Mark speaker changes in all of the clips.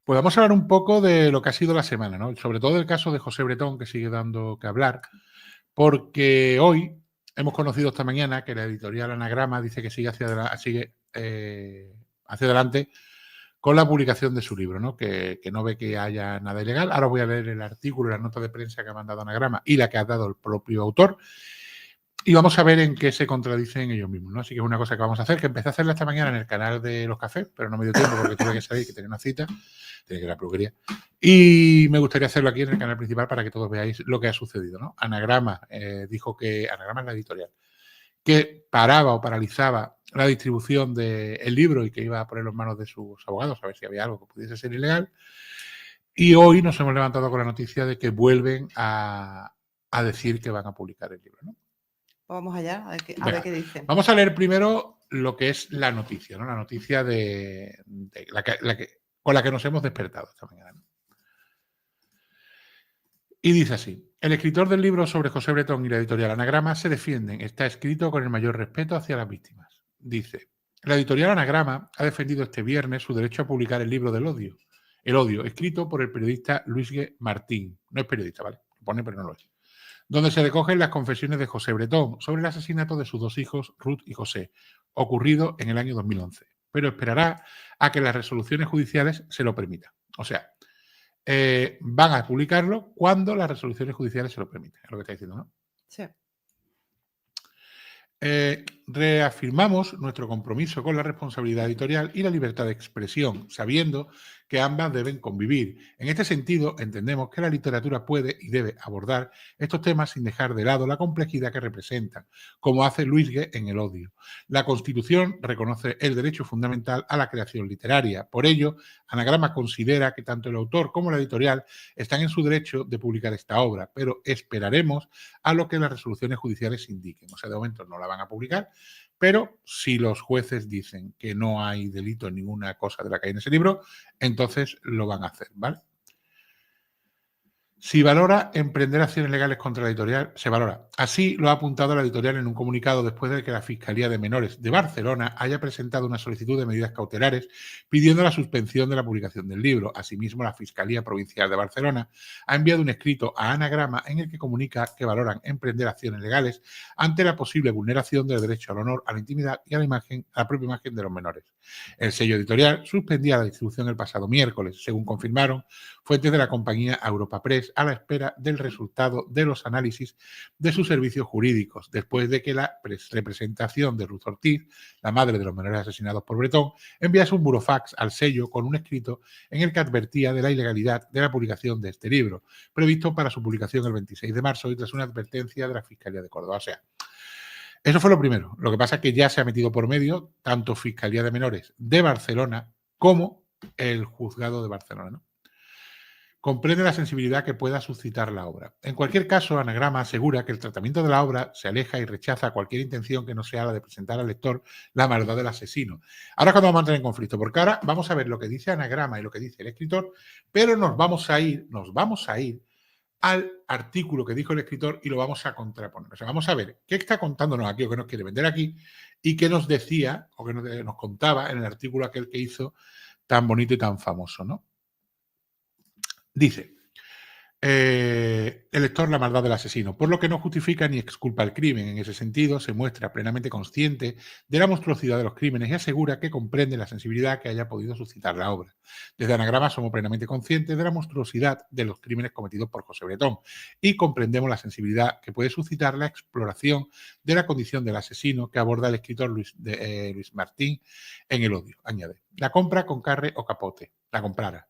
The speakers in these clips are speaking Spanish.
Speaker 1: Pues vamos a hablar un poco de lo que ha sido la semana, ¿no? Sobre todo el caso de José Bretón, que sigue dando que hablar, porque hoy hemos conocido esta mañana que la editorial Anagrama dice que sigue hacia adelante con la publicación de su libro, ¿no? Que no ve que haya nada ilegal. Ahora voy a leer el artículo y la nota de prensa que ha mandado Anagrama y la que ha dado el propio autor. Y vamos a ver en qué se contradicen ellos mismos, ¿no? Así que es una cosa que vamos a hacer, que empecé a hacerla esta mañana en el canal de Los Cafés, pero no me dio tiempo porque tuve que salir, que tenía una cita, tenía que ir a la peluquería. Y me gustaría hacerlo aquí en el canal principal para que todos veáis lo que ha sucedido, ¿no? Anagrama dijo que, Anagrama es la editorial, que paraba o paralizaba la distribución del libro y que iba a ponerlo en manos de sus abogados a ver si había algo que pudiese ser ilegal. Y hoy nos hemos levantado con la noticia de que vuelven a decir que van a publicar el libro, ¿no?
Speaker 2: Vamos allá, a ver qué dicen.
Speaker 1: Vamos a leer primero lo que es la noticia, ¿no? La noticia con la que nos hemos despertado esta mañana, ¿no? Y dice así: el escritor del libro sobre José Bretón y la editorial Anagrama se defienden. Está escrito con el mayor respeto hacia las víctimas. Dice: la editorial Anagrama ha defendido este viernes su derecho a publicar el libro del odio. El odio, escrito por el periodista Luis G. Martín. No es periodista, ¿vale? Lo pone, pero no lo es. Donde se recogen las confesiones de José Bretón sobre el asesinato de sus dos hijos, Ruth y José, ocurrido en el año 2011. Pero esperará a que las resoluciones judiciales se lo permitan. O sea, van a publicarlo cuando las resoluciones judiciales se lo permitan. Es lo que está diciendo, ¿no?
Speaker 2: Sí.
Speaker 1: Reafirmamos nuestro compromiso con la responsabilidad editorial y la libertad de expresión, sabiendo que ambas deben convivir. En este sentido, entendemos que la literatura puede y debe abordar estos temas sin dejar de lado la complejidad que representan, como hace Luis Gue en El odio. La Constitución reconoce el derecho fundamental a la creación literaria. Por ello, Anagrama considera que tanto el autor como la editorial están en su derecho de publicar esta obra, pero esperaremos a lo que las resoluciones judiciales indiquen. O sea, de momento no la van a publicar, pero si los jueces dicen que no hay delito en ninguna cosa de la que hay en ese libro, entonces lo van a hacer, ¿vale? Si valora emprender acciones legales contra la editorial, se valora. Así lo ha apuntado la editorial en un comunicado después de que la Fiscalía de Menores de Barcelona haya presentado una solicitud de medidas cautelares pidiendo la suspensión de la publicación del libro. Asimismo, la Fiscalía Provincial de Barcelona ha enviado un escrito a Anagrama en el que comunica que valoran emprender acciones legales ante la posible vulneración del derecho al honor, a la intimidad y a la propia imagen de los menores. El sello editorial suspendía la distribución el pasado miércoles, según confirmaron fuentes de la compañía Europa Press, a la espera del resultado de los análisis de sus servicios jurídicos, después de que la representación de Ruth Ortiz, la madre de los menores asesinados por Bretón, enviase un burofax al sello con un escrito en el que advertía de la ilegalidad de la publicación de este libro, previsto para su publicación el 26 de marzo y tras una advertencia de la Fiscalía de Córdoba. O sea, eso fue lo primero. Lo que pasa es que ya se ha metido por medio tanto Fiscalía de Menores de Barcelona como el Juzgado de Barcelona, ¿no? Comprende la sensibilidad que pueda suscitar la obra. En cualquier caso, Anagrama asegura que el tratamiento de la obra se aleja y rechaza cualquier intención que no sea la de presentar al lector la maldad del asesino. Ahora es cuando vamos a entrar en conflicto, porque ahora vamos a ver lo que dice Anagrama y lo que dice el escritor, pero nos vamos a ir al artículo que dijo el escritor y lo vamos a contraponer. O sea, vamos a ver qué está contándonos aquí o qué nos quiere vender aquí y qué nos decía o qué nos contaba en el artículo aquel que hizo tan bonito y tan famoso, ¿no? Dice: el lector la maldad del asesino, por lo que no justifica ni exculpa el crimen. En ese sentido, se muestra plenamente consciente de la monstruosidad de los crímenes y asegura que comprende la sensibilidad que haya podido suscitar la obra. Desde Anagrama somos plenamente conscientes de la monstruosidad de los crímenes cometidos por José Bretón y comprendemos la sensibilidad que puede suscitar la exploración de la condición del asesino que aborda el escritor Luis Martín en El odio. Añade: la compra con carne o capote, la comprara.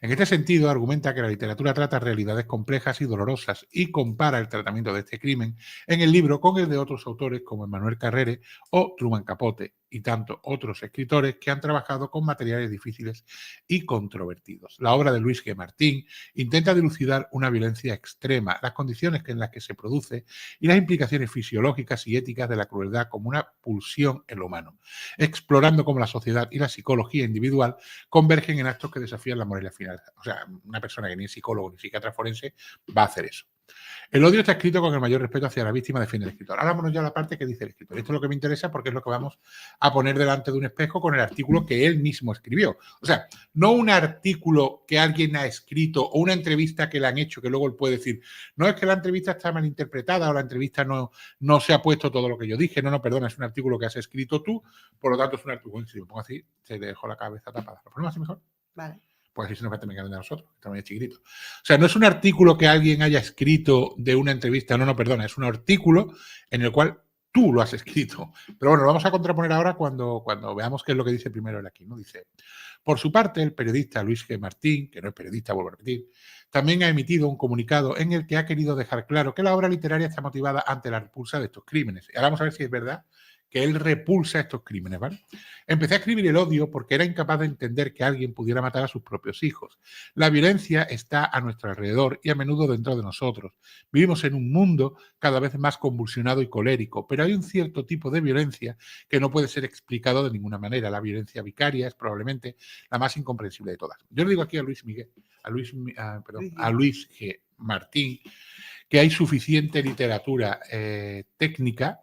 Speaker 1: En este sentido, argumenta que la literatura trata realidades complejas y dolorosas y compara el tratamiento de este crimen en el libro con el de otros autores como Emmanuel Carrere o Truman Capote y tanto otros escritores que han trabajado con materiales difíciles y controvertidos. La obra de Luis G. Martín intenta dilucidar una violencia extrema, las condiciones en las que se produce y las implicaciones fisiológicas y éticas de la crueldad como una pulsión en lo humano, explorando cómo la sociedad y la psicología individual convergen en actos que desafían la moralidad final. O sea, una persona que ni es psicólogo ni psiquiatra forense va a hacer eso. El odio está escrito con el mayor respeto hacia la víctima, defiende el escritor. Ahora vámonos ya a la parte que dice el escritor. Esto es lo que me interesa porque es lo que vamos a poner delante de un espejo con el artículo que él mismo escribió. O sea, no un artículo que alguien ha escrito o una entrevista que le han hecho que luego él puede decir, no es que la entrevista está mal interpretada o la entrevista no se ha puesto todo lo que yo dije. No, perdona, es un artículo que has escrito tú, por lo tanto es un artículo. Si lo pongo así, se le dejó la cabeza tapada. ¿Lo ponemos así mejor?
Speaker 2: Vale.
Speaker 1: Pues así se nos va a tener que vender a nosotros, que estamos chiquititos. O sea, no es un artículo que alguien haya escrito de una entrevista, perdona, es un artículo en el cual tú lo has escrito. Pero bueno, lo vamos a contraponer ahora cuando veamos qué es lo que dice primero él aquí, ¿no? Dice, por su parte, el periodista Luis G. Martín, que no es periodista, vuelvo a repetir, también ha emitido un comunicado en el que ha querido dejar claro que la obra literaria está motivada ante la repulsa de estos crímenes. Y ahora vamos a ver si es verdad que él repulsa estos crímenes, ¿vale? Empecé a escribir el odio porque era incapaz de entender que alguien pudiera matar a sus propios hijos. La violencia está a nuestro alrededor y a menudo dentro de nosotros. Vivimos en un mundo cada vez más convulsionado y colérico, pero hay un cierto tipo de violencia que no puede ser explicado de ninguna manera. La violencia vicaria es probablemente la más incomprensible de todas. Yo le digo aquí a Luis G. Martín que hay suficiente literatura técnica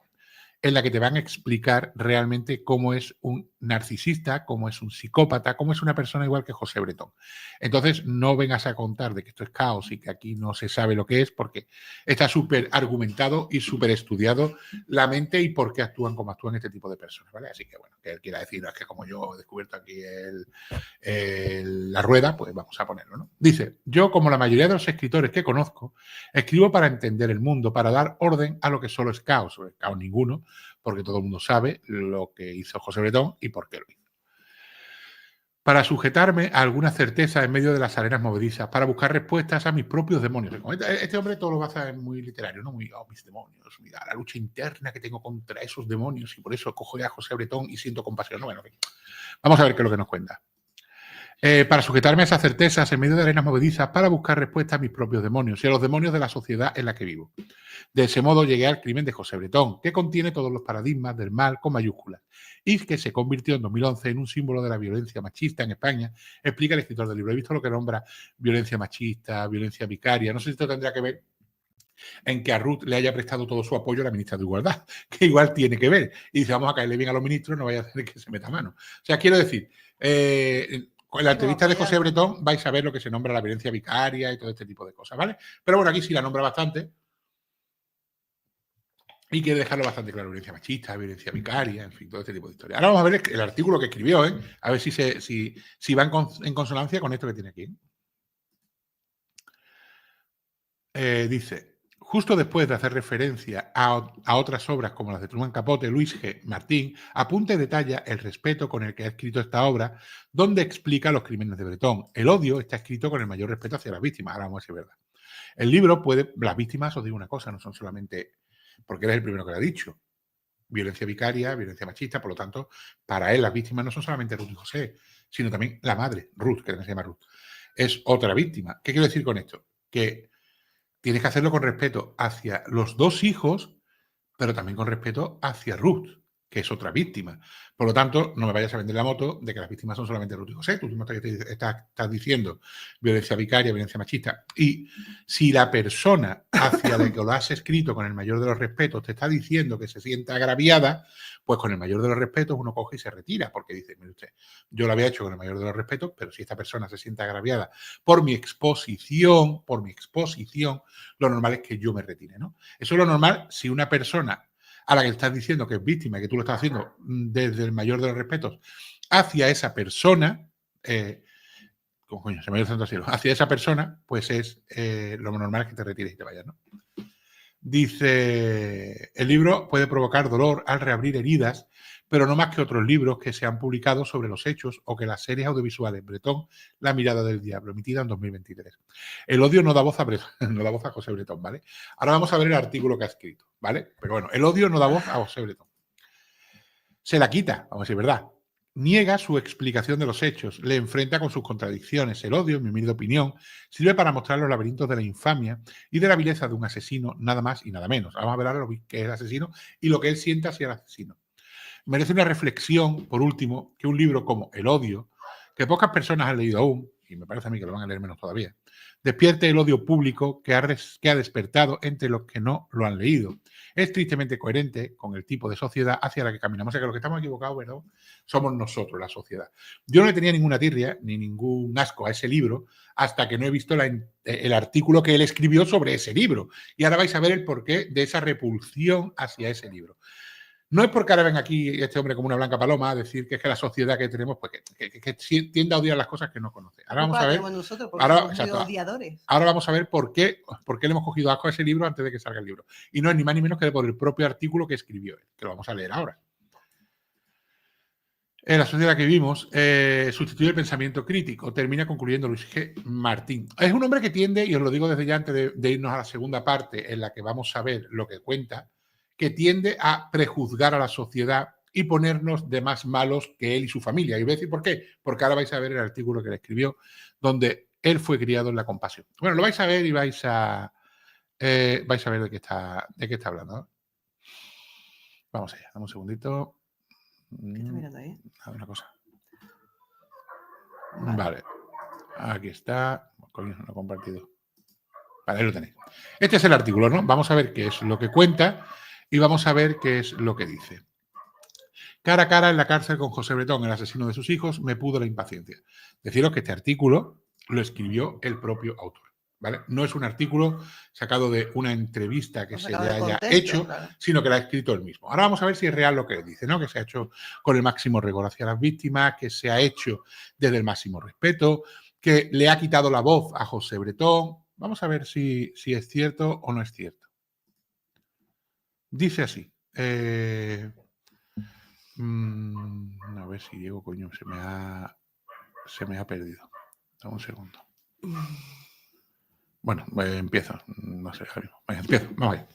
Speaker 1: en la que te van a explicar realmente cómo es un narcisista, cómo es un psicópata, cómo es una persona igual que José Bretón. Entonces, no vengas a contar de que esto es caos y que aquí no se sabe lo que es, porque está súper argumentado y súper estudiado la mente y por qué actúan como actúan este tipo de personas, ¿vale? Así que, bueno, que él quiera decir, es que como yo he descubierto aquí la rueda, pues vamos a ponerlo, ¿no? Dice, yo, como la mayoría de los escritores que conozco, escribo para entender el mundo, para dar orden a lo que solo es caos, o caos ninguno, porque todo el mundo sabe lo que hizo José Bretón y por qué lo hizo. Para sujetarme a alguna certeza en medio de las arenas movedizas, para buscar respuestas a mis propios demonios. Este hombre todo lo basa en muy literario, ¿no? Muy, mis demonios, mira, la lucha interna que tengo contra esos demonios y por eso cojo a José Bretón y siento compasión. No, bueno, vamos a ver qué es lo que nos cuenta. Para sujetarme a esas certezas en medio de arenas movedizas, para buscar respuestas a mis propios demonios y a los demonios de la sociedad en la que vivo. De ese modo llegué al crimen de José Bretón, que contiene todos los paradigmas del mal con mayúsculas y que se convirtió en 2011 en un símbolo de la violencia machista en España, explica el escritor del libro. He visto lo que nombra violencia machista, violencia vicaria. No sé si esto tendrá que ver en que a Ruth le haya prestado todo su apoyo a la ministra de Igualdad, que igual tiene que ver. Y dice, vamos a caerle bien a los ministros, no vaya a hacer que se meta mano. O sea, quiero decir, en la entrevista de José Bretón vais a ver lo que se nombra la violencia vicaria y todo este tipo de cosas, ¿vale? Pero bueno, aquí sí la nombra bastante. Y quiere dejarlo bastante claro, violencia machista, violencia vicaria, en fin, todo este tipo de historias. Ahora vamos a ver el artículo que escribió, a ver si va en consonancia con esto que tiene aquí. Dice, justo después de hacer referencia a otras obras como las de Truman Capote, Luis G. Martín apunta y detalla el respeto con el que ha escrito esta obra, donde explica los crímenes de Bretón. El odio está escrito con el mayor respeto hacia las víctimas. Ahora vamos a ver si es verdad. El libro las víctimas, os digo una cosa, no son solamente, porque él es el primero que lo ha dicho, violencia vicaria, violencia machista, por lo tanto, para él las víctimas no son solamente Ruth y José, sino también la madre, Ruth, que también se llama Ruth. Es otra víctima. ¿Qué quiero decir con esto? Que tienes que hacerlo con respeto hacia los dos hijos, pero también con respeto hacia Ruth, que es otra víctima. Por lo tanto, no me vayas a vender la moto de que las víctimas son solamente Ruth y José. Tú mismo estás diciendo violencia vicaria, violencia machista. Y si la persona hacia la que lo has escrito con el mayor de los respetos te está diciendo que se sienta agraviada, pues con el mayor de los respetos uno coge y se retira, porque dice, mire usted, yo lo había hecho con el mayor de los respetos, pero si esta persona se siente agraviada por mi exposición, lo normal es que yo me retire, ¿no? Eso es lo normal si una persona a la que estás diciendo que es víctima y que tú lo estás haciendo desde el mayor de los respetos hacia esa persona, hacia esa persona, pues es lo normal es que te retires y te vayas, ¿no? Dice, el libro puede provocar dolor al reabrir heridas, pero no más que otros libros que se han publicado sobre los hechos o que las series audiovisuales Bretón, La mirada del diablo, emitida en 2023. El odio no da voz a Bretón, no da voz a José Bretón, ¿vale? Ahora vamos a ver el artículo que ha escrito, ¿vale? Pero bueno, el odio no da voz a José Bretón. Se la quita, vamos a decir verdad. Niega su explicación de los hechos, le enfrenta con sus contradicciones. El odio, en mi humilde opinión, sirve para mostrar los laberintos de la infamia y de la vileza de un asesino, nada más y nada menos. Vamos a ver ahora lo que es el asesino y lo que él siente hacia el asesino. Merece una reflexión, por último, que un libro como El odio, que pocas personas han leído aún, y me parece a mí que lo van a leer menos todavía, despierte el odio público que ha despertado entre los que no lo han leído. Es tristemente coherente con el tipo de sociedad hacia la que caminamos. O sea que los que estamos equivocados, ¿verdad?, somos nosotros, la sociedad. Yo no le tenía ninguna tirria ni ningún asco a ese libro hasta que no he visto el artículo que él escribió sobre ese libro. Y ahora vais a ver el porqué de esa repulsión hacia ese libro. No es porque ahora ven aquí este hombre como una blanca paloma a decir que es que la sociedad que tenemos pues que tiende a odiar las cosas que no conoce. Ahora vamos a ver.
Speaker 2: Nosotros, porque somos odiadores.
Speaker 1: Ahora vamos a ver por qué le hemos cogido asco a ese libro antes de que salga el libro. Y no es ni más ni menos que por el propio artículo que escribió él, que lo vamos a leer ahora. En la sociedad que vivimos, sustituye el pensamiento crítico, termina concluyendo Luis G. Martín. Es un hombre que tiende, y os lo digo desde ya antes de irnos a la segunda parte en la que vamos a ver lo que cuenta, que tiende a prejuzgar a la sociedad y ponernos de más malos que él y su familia. Y voy a decir por qué, porque ahora vais a ver el artículo que le escribió, donde él fue criado en la compasión. Bueno, lo vais a ver y vais a ver de qué está hablando, ¿no? Vamos allá, dame un segundito.
Speaker 2: ¿Qué está mirando ahí?
Speaker 1: Una cosa. Vale. Aquí está. Coño, no lo he compartido. Vale, ahí lo tenéis. Este es el artículo, ¿no? Vamos a ver qué es lo que cuenta y vamos a ver qué es lo que dice. Cara a cara en la cárcel con José Bretón, el asesino de sus hijos, me pudo la impaciencia. Deciros que este artículo lo escribió el propio autor, ¿vale? No es un artículo sacado de una entrevista que se le haya hecho, claro, sino que lo ha escrito él mismo. Ahora vamos a ver si es real lo que él dice, ¿no? Que se ha hecho con el máximo rigor hacia las víctimas, que se ha hecho desde el máximo respeto, que le ha quitado la voz a José Bretón. Vamos a ver si es cierto o no es cierto. Dice así. A ver si Diego, coño, se me ha perdido. Dame un segundo. Bueno, empiezo. No sé, Javi. Empiezo. Vamos allá.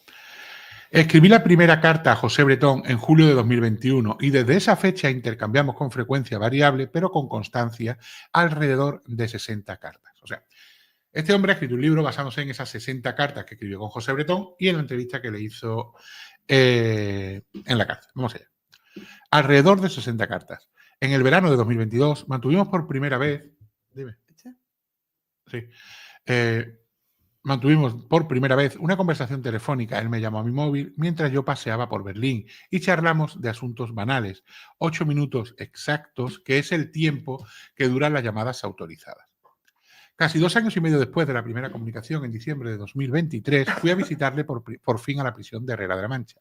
Speaker 1: Escribí la primera carta a José Bretón en julio de 2021 y desde esa fecha intercambiamos con frecuencia variable, pero con constancia, alrededor de 60 cartas. O sea, este hombre ha escrito un libro basándose en esas 60 cartas que escribió con José Bretón y en la entrevista que le hizo en la cárcel. Vamos allá. Alrededor de 60 cartas. En el verano de 2022 mantuvimos por primera vez... Dime. Sí. Mantuvimos por primera vez una conversación telefónica. Él me llamó a mi móvil mientras yo paseaba por Berlín y charlamos de asuntos banales. 8 minutos exactos, que es el tiempo que duran las llamadas autorizadas. Casi 2 años y medio después de la primera comunicación, en diciembre de 2023, fui a visitarle por fin a la prisión de Herrera de la Mancha,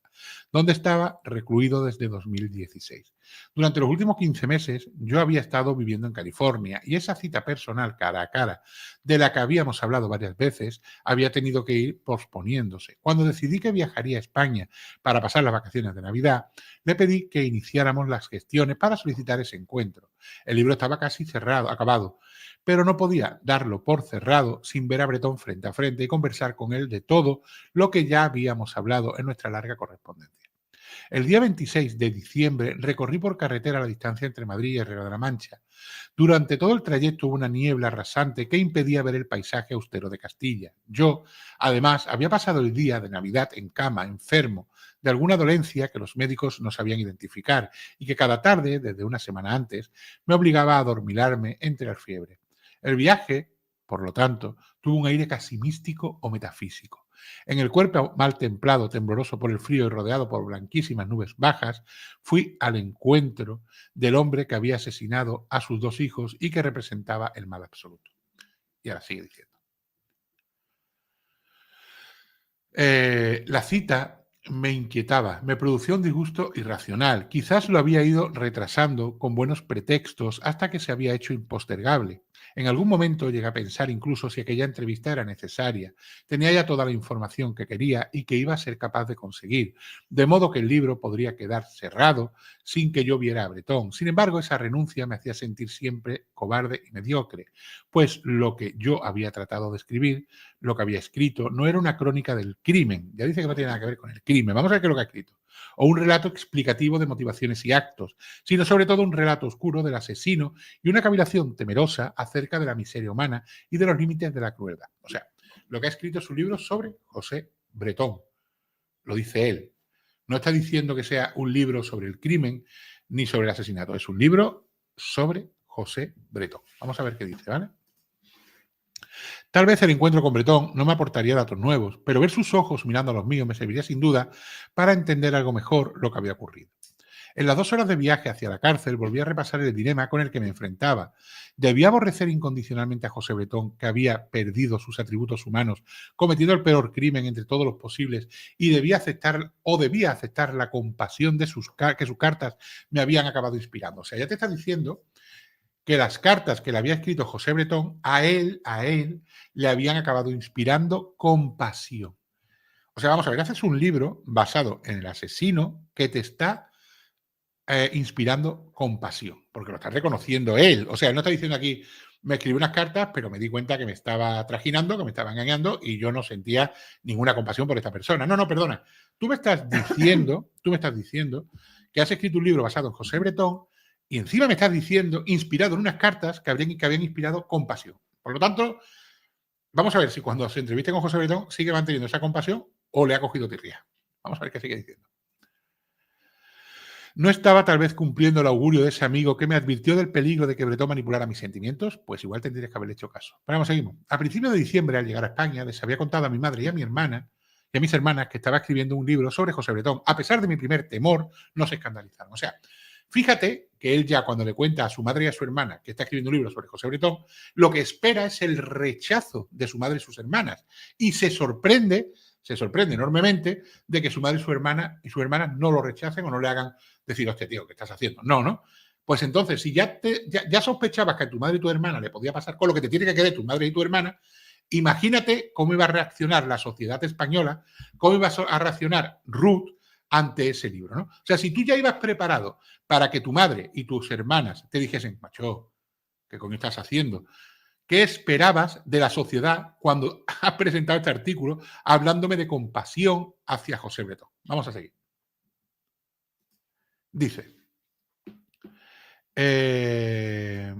Speaker 1: donde estaba recluido desde 2016. Durante los últimos 15 meses, yo había estado viviendo en California y esa cita personal cara a cara, de la que habíamos hablado varias veces, había tenido que ir posponiéndose. Cuando decidí que viajaría a España para pasar las vacaciones de Navidad, le pedí que iniciáramos las gestiones para solicitar ese encuentro. El libro estaba casi acabado, pero no podía darlo por cerrado sin ver a Bretón frente a frente y conversar con él de todo lo que ya habíamos hablado en nuestra larga correspondencia. El día 26 de diciembre recorrí por carretera la distancia entre Madrid y Herrera de la Mancha. Durante todo el trayecto hubo una niebla rasante que impedía ver el paisaje austero de Castilla. Yo, además, había pasado el día de Navidad en cama, enfermo, de alguna dolencia que los médicos no sabían identificar y que cada tarde, desde una semana antes, me obligaba a adormilarme entre la fiebre. El viaje, por lo tanto, tuvo un aire casi místico o metafísico. En el cuerpo mal templado, tembloroso por el frío y rodeado por blanquísimas nubes bajas, fui al encuentro del hombre que había asesinado a sus 2 hijos y que representaba el mal absoluto. Y ahora sigue diciendo. La cita me inquietaba, me producía un disgusto irracional. Quizás lo había ido retrasando con buenos pretextos hasta que se había hecho impostergable. En algún momento llegué a pensar incluso si aquella entrevista era necesaria. Tenía ya toda la información que quería y que iba a ser capaz de conseguir, de modo que el libro podría quedar cerrado sin que yo viera a Bretón. Sin embargo, esa renuncia me hacía sentir siempre cobarde y mediocre, pues lo que yo había tratado de escribir, lo que había escrito, no era una crónica del crimen. Ya dice que no tiene nada que ver con el crimen. Vamos a ver qué es lo que ha escrito. O un relato explicativo de motivaciones y actos, sino sobre todo un relato oscuro del asesino y una cavilación temerosa acerca de la miseria humana y de los límites de la crueldad. O sea, lo que ha escrito es un libro sobre José Bretón. Lo dice él. No está diciendo que sea un libro sobre el crimen ni sobre el asesinato. Es un libro sobre José Bretón. Vamos a ver qué dice, ¿vale? Tal vez el encuentro con Bretón no me aportaría datos nuevos, pero ver sus ojos mirando a los míos me serviría sin duda para entender algo mejor lo que había ocurrido. En las 2 horas de viaje hacia la cárcel volví a repasar el dilema con el que me enfrentaba. ¿Debía aborrecer incondicionalmente a José Bretón, que había perdido sus atributos humanos, cometiendo el peor crimen entre todos los posibles, y debía aceptar la compasión de que sus cartas me habían acabado inspirando? O sea, ya te está diciendo que las cartas que le había escrito José Bretón a él le habían acabado inspirando compasión. O sea, vamos a ver, haces un libro basado en el asesino que te está inspirando compasión, porque lo está reconociendo él. O sea, él no está diciendo aquí, me escribí unas cartas, pero me di cuenta que me estaba trajinando, que me estaba engañando y yo no sentía ninguna compasión por esta persona. No, perdona. Tú me estás diciendo que has escrito un libro basado en José Bretón y encima me estás diciendo, inspirado en unas cartas que habían inspirado compasión. Por lo tanto, vamos a ver si cuando se entreviste con José Bretón sigue manteniendo esa compasión o le ha cogido tirria. Vamos a ver qué sigue diciendo. ¿No estaba tal vez cumpliendo el augurio de ese amigo que me advirtió del peligro de que Bretón manipulara mis sentimientos? Pues igual tendrías que haberle hecho caso. Pero vamos, seguimos. A principios de diciembre, al llegar a España, les había contado a mi madre y a mi hermana y a mis hermanas que estaba escribiendo un libro sobre José Bretón. A pesar de mi primer temor, no se escandalizaron. O sea, fíjate que él ya cuando le cuenta a su madre y a su hermana que está escribiendo un libro sobre José Bretón, lo que espera es el rechazo de su madre y sus hermanas. Y se sorprende enormemente de que su madre y su hermana no lo rechacen o no le hagan decir, hostia, tío, ¿qué estás haciendo? No. Pues entonces, si ya sospechabas que a tu madre y tu hermana le podía pasar con lo que te tiene que querer tu madre y tu hermana, imagínate cómo iba a reaccionar la sociedad española, cómo iba a reaccionar Ruth ante ese libro, ¿no? O sea, si tú ya ibas preparado para que tu madre y tus hermanas te dijesen, macho, ¿qué coño estás haciendo? ¿Qué esperabas de la sociedad cuando has presentado este artículo hablándome de compasión hacia José Bretón? Vamos a seguir. Dice, pues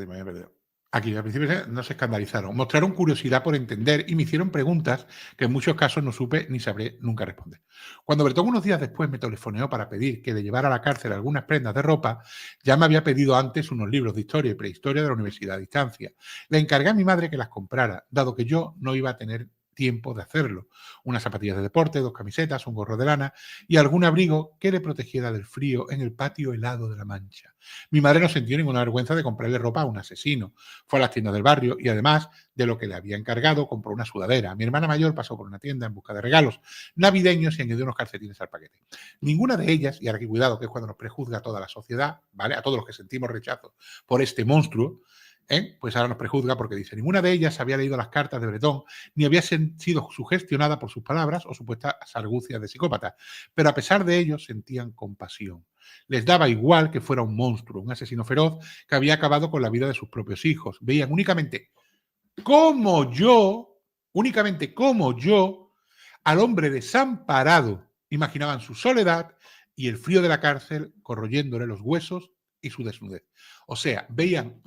Speaker 1: me he perdido. Aquí, al principio no se escandalizaron, mostraron curiosidad por entender y me hicieron preguntas que en muchos casos no supe ni sabré nunca responder. Cuando Bretón unos días después me telefoneó para pedir que le llevara a la cárcel algunas prendas de ropa, ya me había pedido antes unos libros de historia y prehistoria de la universidad a distancia. Le encargué a mi madre que las comprara, dado que yo no iba a tener tiempo de hacerlo. Unas zapatillas de deporte, 2 camisetas, un gorro de lana y algún abrigo que le protegiera del frío en el patio helado de la Mancha. Mi madre no sintió ninguna vergüenza de comprarle ropa a un asesino. Fue a las tiendas del barrio y además de lo que le había encargado, compró una sudadera. Mi hermana mayor pasó por una tienda en busca de regalos navideños y añadió unos calcetines al paquete. Ninguna de ellas, y ahora que cuidado, que es cuando nos prejuzga toda la sociedad, ¿vale? A todos los que sentimos rechazo por este monstruo, pues ahora nos prejuzga porque dice, ninguna de ellas había leído las cartas de Bretón ni había sido sugestionada por sus palabras o supuestas argucias de psicópata, pero a pesar de ello sentían compasión. Les daba igual que fuera un monstruo, un asesino feroz que había acabado con la vida de sus propios hijos. Veían únicamente como yo, al hombre desamparado, imaginaban su soledad y el frío de la cárcel corroyéndole los huesos y su desnudez. O sea, veían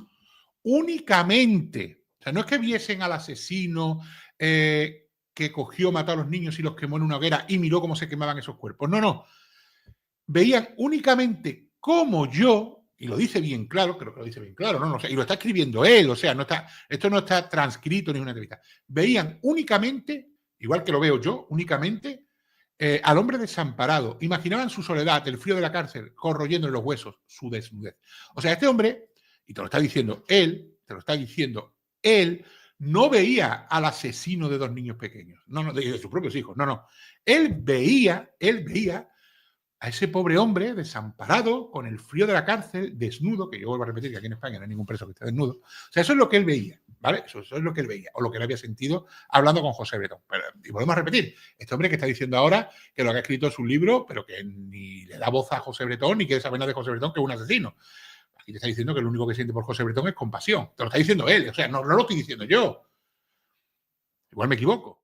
Speaker 1: únicamente, o sea, no es que viesen al asesino que cogió, mató a los niños y los quemó en una hoguera y miró cómo se quemaban esos cuerpos. No. Veían únicamente como yo, y lo dice bien claro, creo que lo dice bien claro, ¿no? O sea, y lo está escribiendo él, o sea, esto no está transcrito ni una entrevista. Veían únicamente, igual que lo veo yo, únicamente al hombre desamparado. Imaginaban su soledad, el frío de la cárcel, corroyendo en los huesos, su desnudez. O sea, este hombre, y te lo está diciendo él, no veía al asesino de 2 niños pequeños, no, de sus propios hijos, no. Él veía a ese pobre hombre desamparado, con el frío de la cárcel, desnudo, que yo vuelvo a repetir que aquí en España no hay ningún preso que esté desnudo. O sea, eso es lo que él veía, ¿vale? Eso es lo que él veía, o lo que él había sentido hablando con José Bretón. Y volvemos a repetir, este hombre que está diciendo ahora que lo que ha escrito es un libro, pero que ni le da voz a José Bretón, ni quiere saber nada de José Bretón, que es un asesino. Aquí te está diciendo que lo único que siente por José Bretón es compasión. Te lo está diciendo él, o sea, no lo estoy diciendo yo. Igual me equivoco.